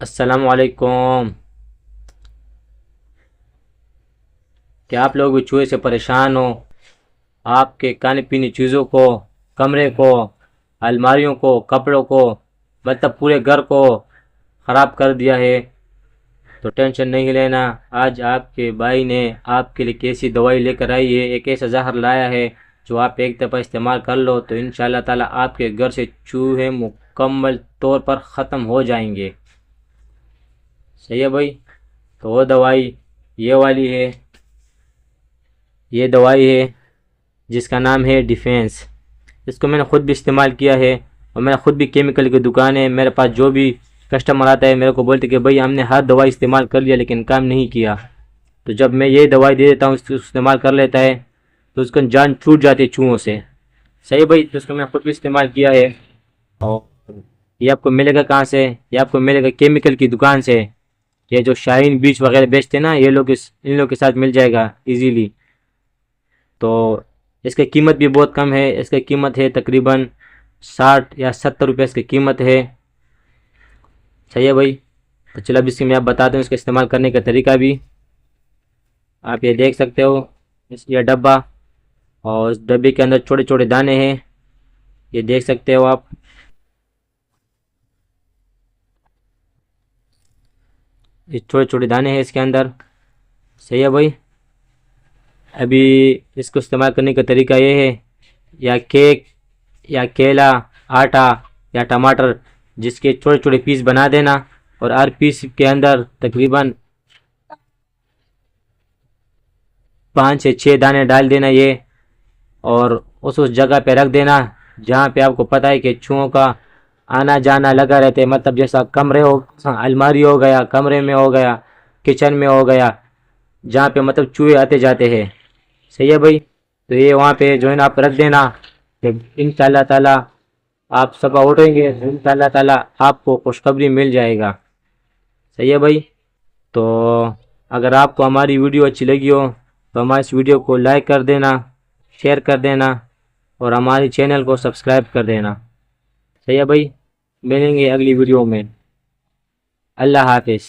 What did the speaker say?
अस्सलामुअलैकुम। क्या आप लोग भी चूहे से परेशान हो? आपके खाने पीने चीज़ों को, कमरे को, अलमारियों को, कपड़ों को, मतलब पूरे घर को ख़राब कर दिया है। तो टेंशन नहीं लेना। आज आपके भाई ने आपके लिए कैसी दवाई लेकर आई है, एक ऐसा जहर लाया है जो आप एक दफ़ा इस्तेमाल कर लो तो इंशाल्लाह ताला आपके घर से चूहे मुकम्मल तौर पर ख़त्म हो जाएंगे। सही है भाई? तो वो दवाई ये वाली है। ये दवाई है जिसका नाम है डिफेंस। इसको मैंने ख़ुद भी इस्तेमाल किया है और मेरा ख़ुद भी केमिकल की दुकान है। मेरे पास जो भी कस्टमर आता है मेरे को बोलते कि भाई हमने हर दवाई इस्तेमाल कर लिया लेकिन काम नहीं किया। तो जब मैं ये दवाई दे देता हूँ, इसको इस्तेमाल कर लेता है तो उसकी जान छूट जाती है चूहों से। सही भाई? तो इसको मैंने ख़ुद भी इस्तेमाल किया है। और ये आपको मिलेगा कहाँ से? ये आपको मिलेगा केमिकल की दुकान से। ये जो शाइन बीच वगैरह बेचते हैं ना, ये लोग इन लोग के साथ मिल जाएगा इजीली। तो इसकी कीमत भी बहुत कम है। इसकी कीमत है तकरीबन 60 या 70 रुपये इसकी कीमत है। सही है भाई? तो चलो अब इसकी मैं आप बताता हूँ इसका इस्तेमाल करने का तरीका भी। आप ये देख सकते हो ये डब्बा, और उस डब्बे के अंदर छोटे छोटे दाने हैं। ये देख सकते हो आप। ये छोटे छोटे दाने हैं इसके अंदर। सही है भाई? अभी इसको इस्तेमाल करने का तरीका ये है, या केक या केला, आटा या टमाटर, जिसके छोटे छोटे पीस बना देना और हर पीस के अंदर तकरीबन 5 से 6 दाने डाल देना ये। और उस जगह पे रख देना जहाँ पे आपको पता है कि चूहों का आना जाना लगा रहता है। मतलब जैसा कमरे हो, अलमारी हो गया, कमरे में हो गया, किचन में हो गया, जहाँ पे मतलब चूहे आते जाते हैं। सही है भाई? तो ये वहाँ पे जो है ना आप रख देना। इंशाल्लाह ताला आप सुबह उठेंगे तो इंशाल्लाह ताला आपको खुशखबरी मिल जाएगा। सही है भाई? तो अगर आपको हमारी वीडियो अच्छी लगी हो तो हमारे इस वीडियो को लाइक कर देना, शेयर कर देना और हमारे चैनल को सब्सक्राइब कर देना। सही है भाई? मिलेंगे अगली वीडियो में। अल्लाह हाफिज़।